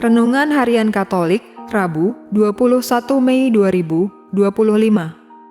Renungan Harian Katolik, Rabu, 21 Mei 2025.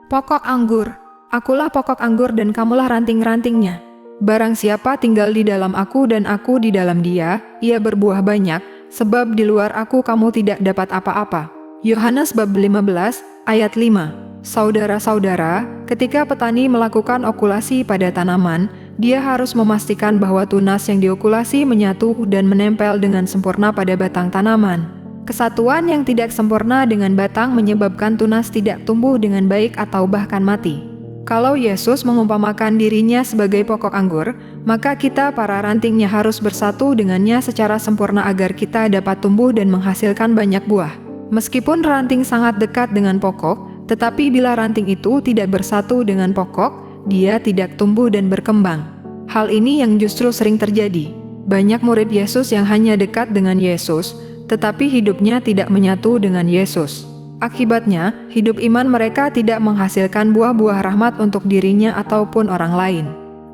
Pokok anggur. Akulah pokok anggur dan kamulah ranting-rantingnya. Barang siapa tinggal di dalam aku dan aku di dalam dia, ia berbuah banyak, sebab di luar aku kamu tidak dapat apa-apa. Yohanes bab 15, ayat 5. Saudara-saudara, ketika petani melakukan okulasi pada tanaman, dia harus memastikan bahwa tunas yang diokulasi menyatu dan menempel dengan sempurna pada batang tanaman. Kesatuan yang tidak sempurna dengan batang menyebabkan tunas tidak tumbuh dengan baik atau bahkan mati. Kalau Yesus mengumpamakan dirinya sebagai pokok anggur, maka kita para rantingnya harus bersatu dengannya secara sempurna agar kita dapat tumbuh dan menghasilkan banyak buah. Meskipun ranting sangat dekat dengan pokok, tetapi bila ranting itu tidak bersatu dengan pokok, dia tidak tumbuh dan berkembang. Hal ini yang justru sering terjadi. Banyak murid Yesus yang hanya dekat dengan Yesus, tetapi hidupnya tidak menyatu dengan Yesus. Akibatnya, hidup iman mereka tidak menghasilkan buah-buah rahmat untuk dirinya ataupun orang lain.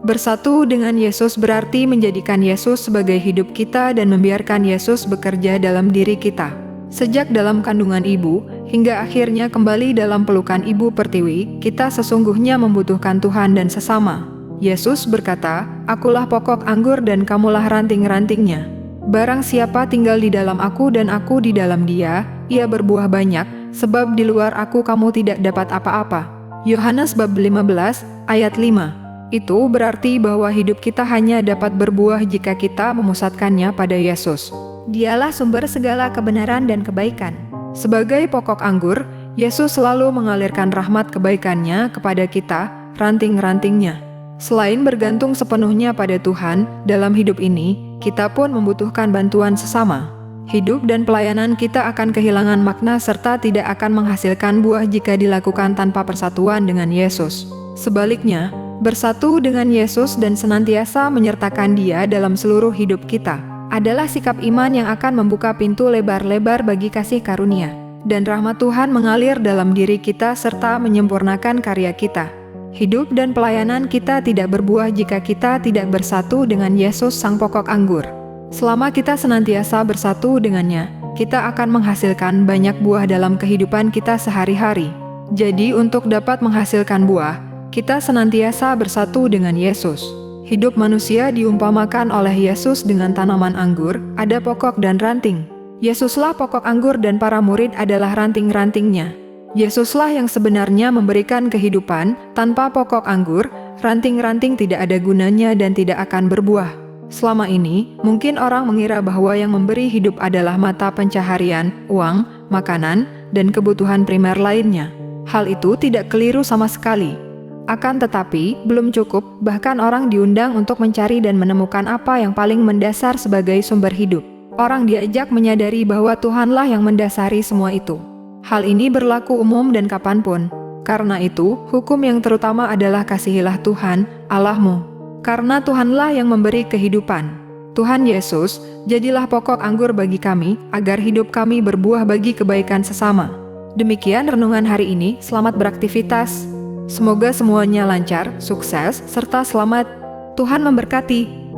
Bersatu dengan Yesus berarti menjadikan Yesus sebagai hidup kita dan membiarkan Yesus bekerja dalam diri kita. Sejak dalam kandungan ibu, hingga akhirnya kembali dalam pelukan ibu pertiwi, kita sesungguhnya membutuhkan Tuhan dan sesama. Yesus berkata, "Akulah pokok anggur dan kamulah ranting-rantingnya. Barang siapa tinggal di dalam aku dan aku di dalam dia, ia berbuah banyak, sebab di luar aku kamu tidak dapat apa-apa." Yohanes bab 15, ayat 5. Itu berarti bahwa hidup kita hanya dapat berbuah jika kita memusatkannya pada Yesus. Dialah sumber segala kebenaran dan kebaikan. Sebagai pokok anggur, Yesus selalu mengalirkan rahmat kebaikannya kepada kita, ranting-rantingnya. Selain bergantung sepenuhnya pada Tuhan, dalam hidup ini, kita pun membutuhkan bantuan sesama. Hidup dan pelayanan kita akan kehilangan makna serta tidak akan menghasilkan buah jika dilakukan tanpa persatuan dengan Yesus. Sebaliknya, bersatu dengan Yesus dan senantiasa menyertakan Dia dalam seluruh hidup kita adalah sikap iman yang akan membuka pintu lebar-lebar bagi kasih karunia, dan rahmat Tuhan mengalir dalam diri kita serta menyempurnakan karya kita. Hidup dan pelayanan kita tidak berbuah jika kita tidak bersatu dengan Yesus sang pokok anggur. Selama kita senantiasa bersatu dengannya, kita akan menghasilkan banyak buah dalam kehidupan kita sehari-hari. Jadi untuk dapat menghasilkan buah, kita senantiasa bersatu dengan Yesus. Hidup manusia diumpamakan oleh Yesus dengan tanaman anggur, ada pokok dan ranting. Yesuslah pokok anggur dan para murid adalah ranting-rantingnya. Yesuslah yang sebenarnya memberikan kehidupan. Tanpa pokok anggur, ranting-ranting tidak ada gunanya dan tidak akan berbuah. Selama ini, mungkin orang mengira bahwa yang memberi hidup adalah mata pencaharian, uang, makanan, dan kebutuhan primer lainnya. Hal itu tidak keliru sama sekali. Akan tetapi, belum cukup, bahkan orang diundang untuk mencari dan menemukan apa yang paling mendasar sebagai sumber hidup. Orang diajak menyadari bahwa Tuhanlah yang mendasari semua itu. Hal ini berlaku umum dan kapanpun. Karena itu, hukum yang terutama adalah kasihilah Tuhan, Allahmu. Karena Tuhanlah yang memberi kehidupan. Tuhan Yesus, jadilah pokok anggur bagi kami, agar hidup kami berbuah bagi kebaikan sesama. Demikian renungan hari ini, selamat beraktivitas. Semoga semuanya lancar, sukses, serta selamat. Tuhan memberkati.